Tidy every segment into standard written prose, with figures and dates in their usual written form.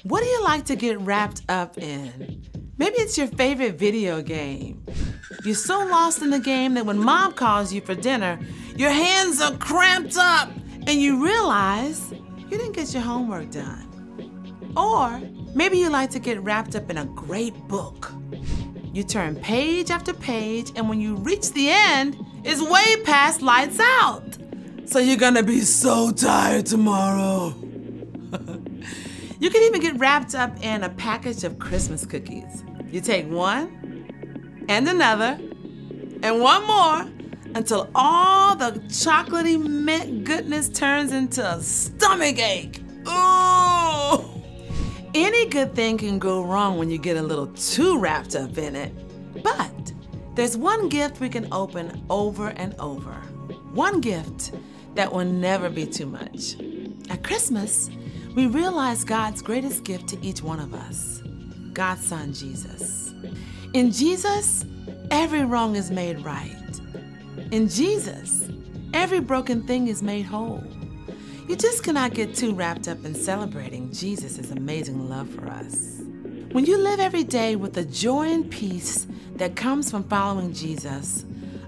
What do you like to get wrapped up in? Maybe it's your favorite video game. You're so lost in the game that when mom calls you for dinner, your hands are cramped up and you realize you didn't get your homework done. Or maybe you like to get wrapped up in a great book. You turn page after page, and when you reach the end, it's way past lights out. So you're gonna be so tired tomorrow. You can even get wrapped up in a package of Christmas cookies. You take one, and another, and one more, until all the chocolatey mint goodness turns into a stomach ache. Ooh! Any good thing can go wrong when you get a little too wrapped up in it. But there's one gift we can open over and over. One gift that will never be too much. At Christmas, we realize God's greatest gift to each one of us, God's Son, Jesus. In Jesus, every wrong is made right. In Jesus, every broken thing is made whole. You just cannot get too wrapped up in celebrating Jesus' amazing love for us. When you live every day with the joy and peace that comes from following Jesus,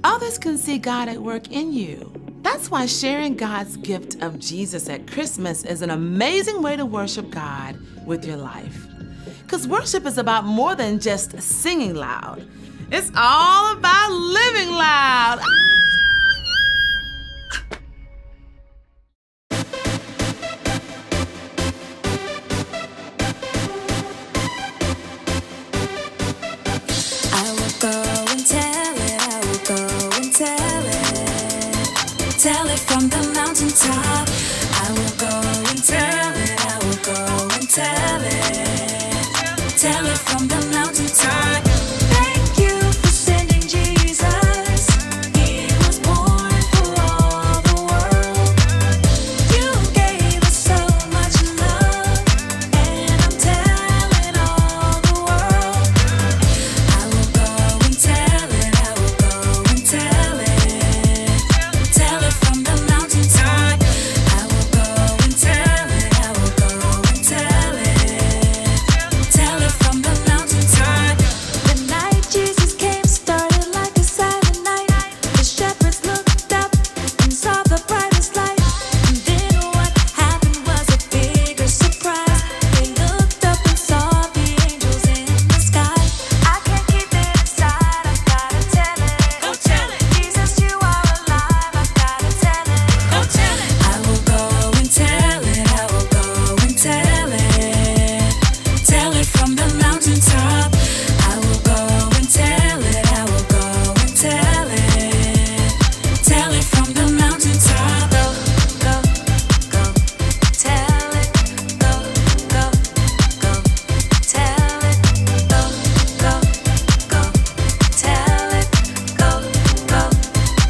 others can see God at work in you. That's why sharing God's gift of Jesus at Christmas is an amazing way to worship God with your life. Because worship is about more than just singing loud. It's all about living loud. Tell it from the mountaintop. I will go and tell it. I will go and tell it. Tell it from the mountaintop. Thank you for sending Jesus. He was born for all the world. You gave us so much love, and I'm telling all the world. I will go and tell it. I will go and tell it. Tell it from the mountaintop. I will go and tell it. I will go and tell it. Tell it from the mountaintop. The night Jesus came started like a silent night. The shepherds looked up and saw the brightest light. And then what happened was a bigger surprise. They looked up and saw the angels in the sky. I can't keep it inside. I've gotta tell it. Go tell it. Jesus, you are alive. I've gotta tell it. Go tell it. I will go and tell it. I will go and tell it. Tell it from the mountaintop. I will go and tell it. I will go and tell it. Tell it from the mountaintop. Go, go, go. Tell it. Go, go, go. Tell it. Go, go, go. Tell it. Go, go,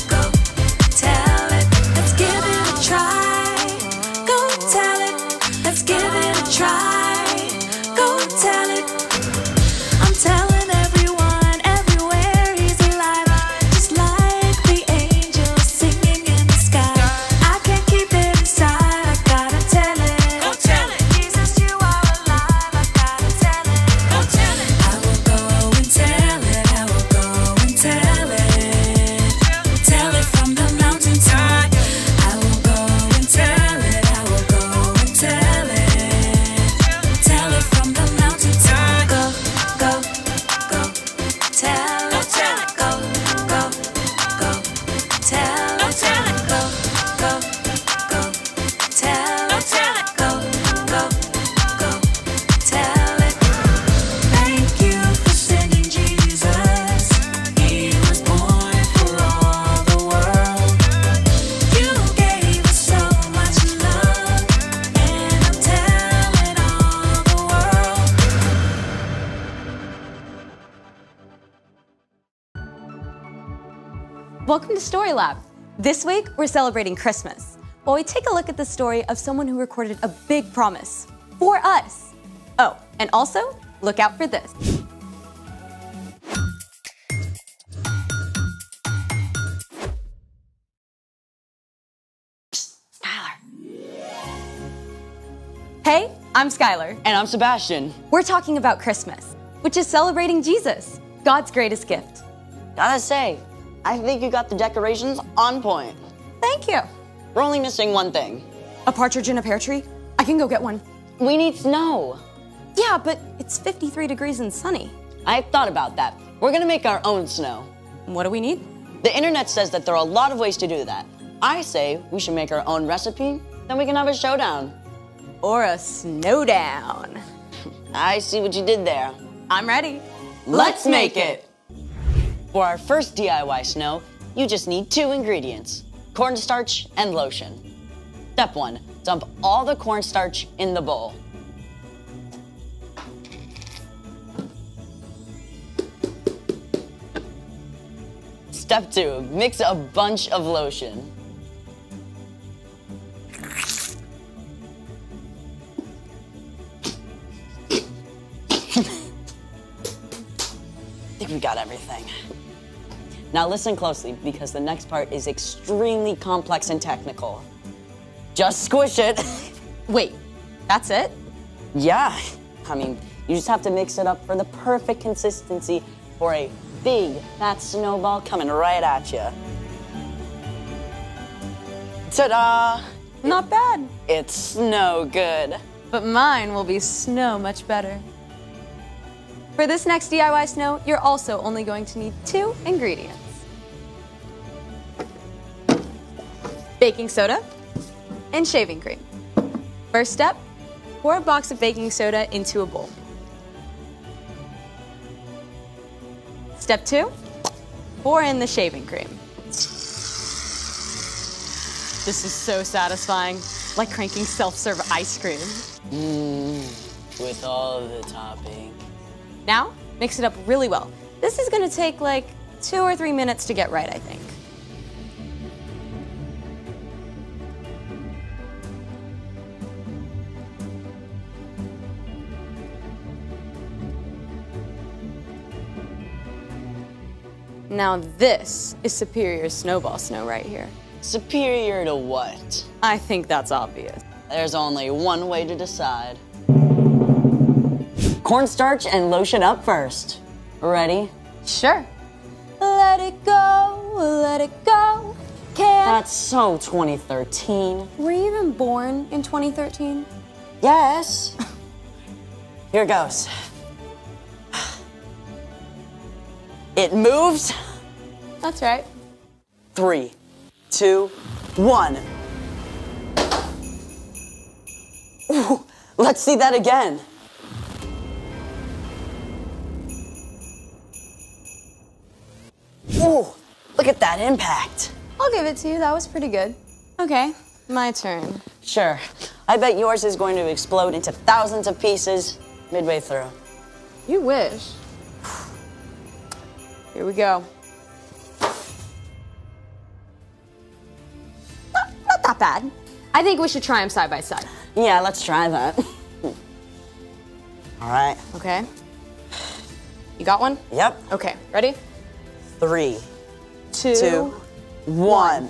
go. Tell it. Let's give it a try. Go tell it. Let's give it a try. Go tell it. I'm telling everyone, everywhere he's alive. Just like the angels singing in the sky. I can't keep it inside. I gotta tell it. Go tell it. Jesus, you are alive. I gotta tell it. Go tell it. I will go and tell it. I will go and tell it. Tell it from the mountaintop. I will go and tell it. I will go and tell it. Tell it from the mountaintop. Go, go, go. Tell it. Go, go, go. Tell it. Go, go, go. Tell it. Go, go, go. Tell it. Thank you for sending Jesus. He was born for all the world. You gave us so much love, and I'm telling all the world. Welcome to Story Lab. This week, we're celebrating Christmas, while we take a look at the story of someone who recorded a big promise for us. Oh, and also, look out for this. Hey, I'm Skylar. And I'm Sebastian. We're talking about Christmas, which is celebrating Jesus, God's greatest gift. Gotta say, I think you got the decorations on point. Thank you. We're only missing one thing. A partridge in a pear tree? I can go get one. We need snow. Yeah, but it's 53 degrees and sunny. I thought about that. We're gonna make our own snow. What do we need? The internet says that there are a lot of ways to do that. I say we should make our own recipe, then we can have a showdown. Or a snowdown. I see what you did there. I'm ready. Let's make it! For our first DIY snow, you just need 2 ingredients, cornstarch and lotion. Step 1, dump all the cornstarch in the bowl. Step 2, mix a bunch of lotion. I think we got everything. Now listen closely, because the next part is extremely complex and technical. Just squish it. Wait, that's it? Yeah, I mean, you just have to mix it up for the perfect consistency for a big, fat snowball coming right at you. Ta-da! Not bad. It's snow good. But mine will be snow much better. For this next DIY snow, you're also only going to need 2 ingredients. Baking soda and shaving cream. First step, pour a box of baking soda into a bowl. Step 2, pour in the shaving cream. This is so satisfying, like cranking self-serve ice cream. With all the topping. Now, mix it up really well. This is gonna take like 2 or 3 minutes to get right, I think. Now this is superior snowball snow right here. Superior to what? I think that's obvious. There's only one way to decide. Cornstarch and lotion up first. Ready? Sure. Let it go, let it go. That's so 2013. Were you even born in 2013? Yes. Here goes. It moves. That's right. 3, 2, 1. Ooh, let's see that again. Ooh, look at that impact. I'll give it to you, that was pretty good. Okay, my turn. Sure. I bet yours is going to explode into thousands of pieces midway through. You wish. Here we go. Not that bad. I think we should try them side by side. Yeah, let's try that. All right. Okay. You got one? Yep. Okay, ready? 3, 2, 1.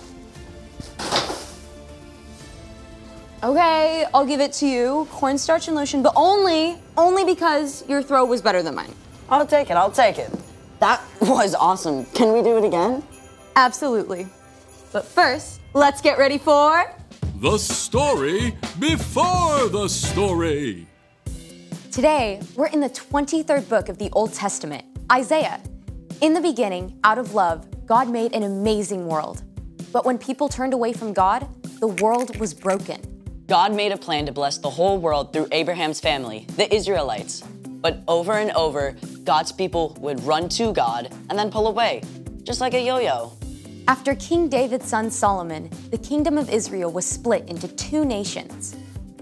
Okay, I'll give it to you. Cornstarch and lotion, but only because your throw was better than mine. I'll take it, I'll take it. That was awesome. Can we do it again? Absolutely. But first, let's get ready for... The story before the story. Today, we're in the 23rd book of the Old Testament, Isaiah. In the beginning, out of love, God made an amazing world. But when people turned away from God, the world was broken. God made a plan to bless the whole world through Abraham's family, the Israelites. But over and over, God's people would run to God and then pull away, just like a yo-yo. After King David's son Solomon, the kingdom of Israel was split into 2 nations.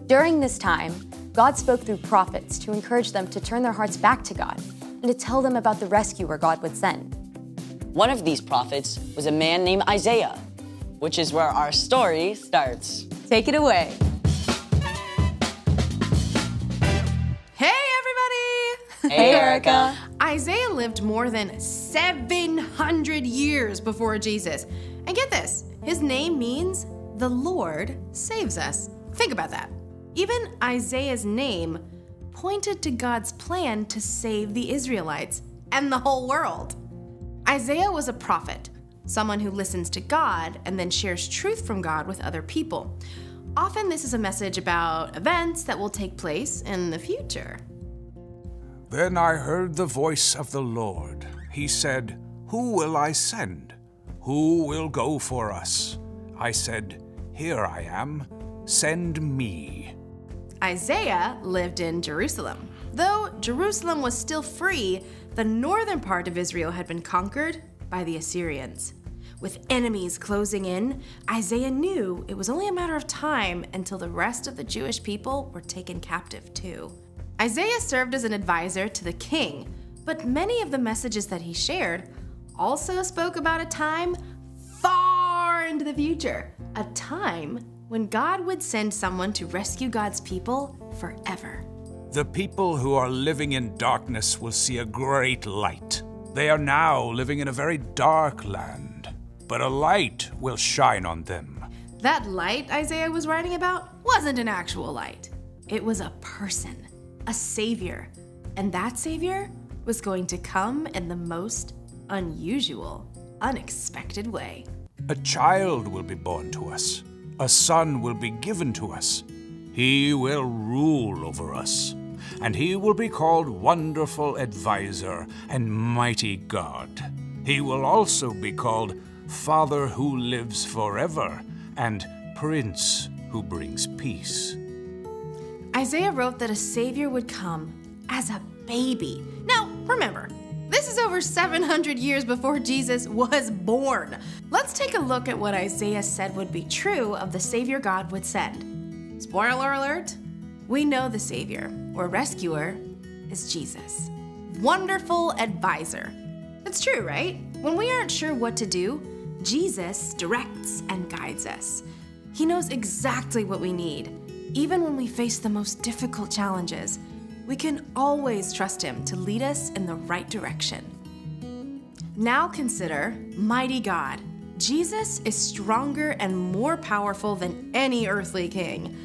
During this time, God spoke through prophets to encourage them to turn their hearts back to God and to tell them about the rescuer God would send. One of these prophets was a man named Isaiah, which is where our story starts. Take it away. Hey, everybody! Hey, Erica. Isaiah lived more than 700 years before Jesus. And get this, his name means the Lord saves us. Think about that. Even Isaiah's name pointed to God's plan to save the Israelites and the whole world. Isaiah was a prophet, someone who listens to God and then shares truth from God with other people. Often this is a message about events that will take place in the future. Then I heard the voice of the Lord. He said, "Who will I send? Who will go for us?" I said, "Here I am. Send me." Isaiah lived in Jerusalem. Though Jerusalem was still free, the northern part of Israel had been conquered by the Assyrians. With enemies closing in, Isaiah knew it was only a matter of time until the rest of the Jewish people were taken captive too. Isaiah served as an advisor to the king, but many of the messages that he shared also spoke about a time far into the future, a time when God would send someone to rescue God's people forever. The people who are living in darkness will see a great light. They are now living in a very dark land, but a light will shine on them. That light Isaiah was writing about wasn't an actual light. It was a person, a savior, and that savior was going to come in the most unusual, unexpected way. A child will be born to us. A son will be given to us. He will rule over us, and he will be called Wonderful Advisor and Mighty God. He will also be called Father who lives forever and Prince who brings peace. Isaiah wrote that a savior would come as a baby. Now, remember, this is over 700 years before Jesus was born. Let's take a look at what Isaiah said would be true of the savior God would send. Spoiler alert, we know the savior or rescuer is Jesus. Wonderful advisor. That's true, right? When we aren't sure what to do, Jesus directs and guides us. He knows exactly what we need. Even when we face the most difficult challenges, we can always trust him to lead us in the right direction. Now consider Mighty God. Jesus is stronger and more powerful than any earthly king.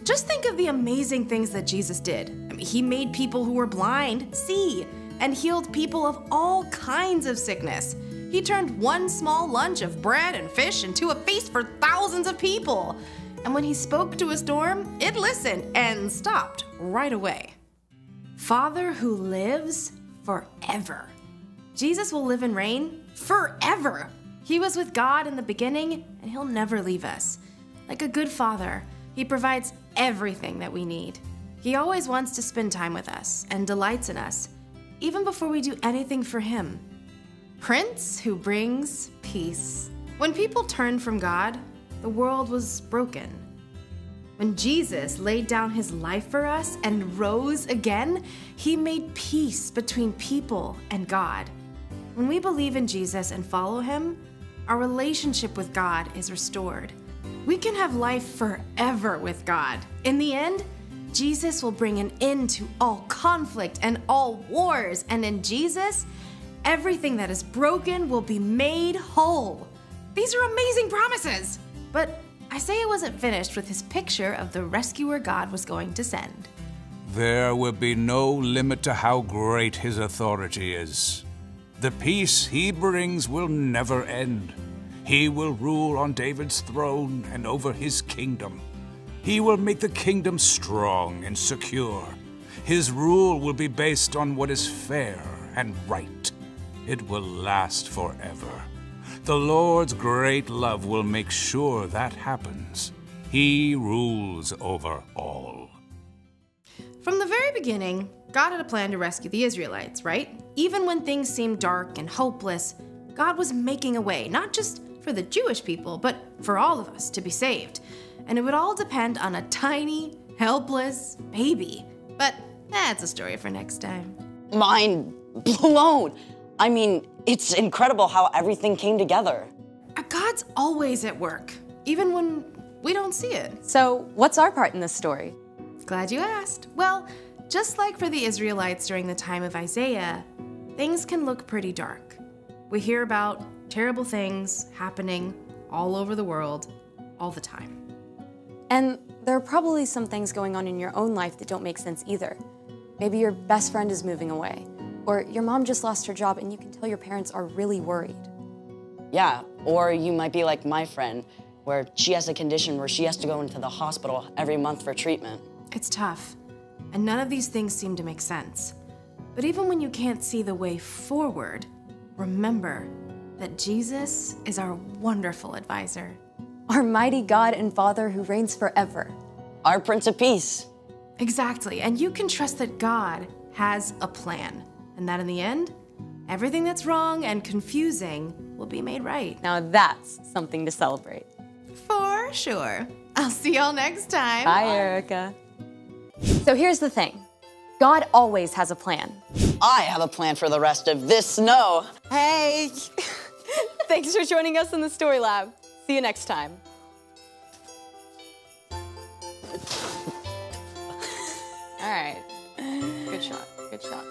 Just think of the amazing things that Jesus did. He made people who were blind see and healed people of all kinds of sickness. He turned one small lunch of bread and fish into a feast for thousands of people. And when he spoke to a storm, it listened and stopped right away. Father who lives forever. Jesus will live and reign forever. He was with God in the beginning, and he'll never leave us. Like a good father, he provides everything that we need. He always wants to spend time with us and delights in us, even before we do anything for him. Prince who brings peace. When people turned from God, the world was broken. When Jesus laid down his life for us and rose again, he made peace between people and God. When we believe in Jesus and follow him, our relationship with God is restored. We can have life forever with God. In the end, Jesus will bring an end to all conflict and all wars, and in Jesus, everything that is broken will be made whole. These are amazing promises! But Isaiah wasn't finished with his picture of the rescuer God was going to send. There will be no limit to how great his authority is. The peace he brings will never end. He will rule on David's throne and over his kingdom. He will make the kingdom strong and secure. His rule will be based on what is fair and right. It will last forever. The Lord's great love will make sure that happens. He rules over all. From the very beginning, God had a plan to rescue the Israelites, right? Even when things seemed dark and hopeless, God was making a way, not just for the Jewish people, but for all of us to be saved. And it would all depend on a tiny, helpless baby. But that's a story for next time. Mind blown. I mean, it's incredible how everything came together. God's always at work, even when we don't see it. So, what's our part in this story? Glad you asked. Well, just like for the Israelites during the time of Isaiah, things can look pretty dark. We hear about terrible things happening all over the world all the time. And there are probably some things going on in your own life that don't make sense either. Maybe your best friend is moving away, or your mom just lost her job and you can tell your parents are really worried. Yeah, or you might be like my friend, where she has a condition where she has to go into the hospital every month for treatment. It's tough, and none of these things seem to make sense. But even when you can't see the way forward, remember that Jesus is our wonderful advisor. Our mighty God and Father who reigns forever. Our Prince of Peace. Exactly, and you can trust that God has a plan, and that in the end, everything that's wrong and confusing will be made right. Now that's something to celebrate. For sure. I'll see y'all next time. Bye, Erica. So here's the thing. God always has a plan. I have a plan for the rest of this snow. Hey! Thanks for joining us in the Story Lab. See you next time. All right. Good shot. Good shot.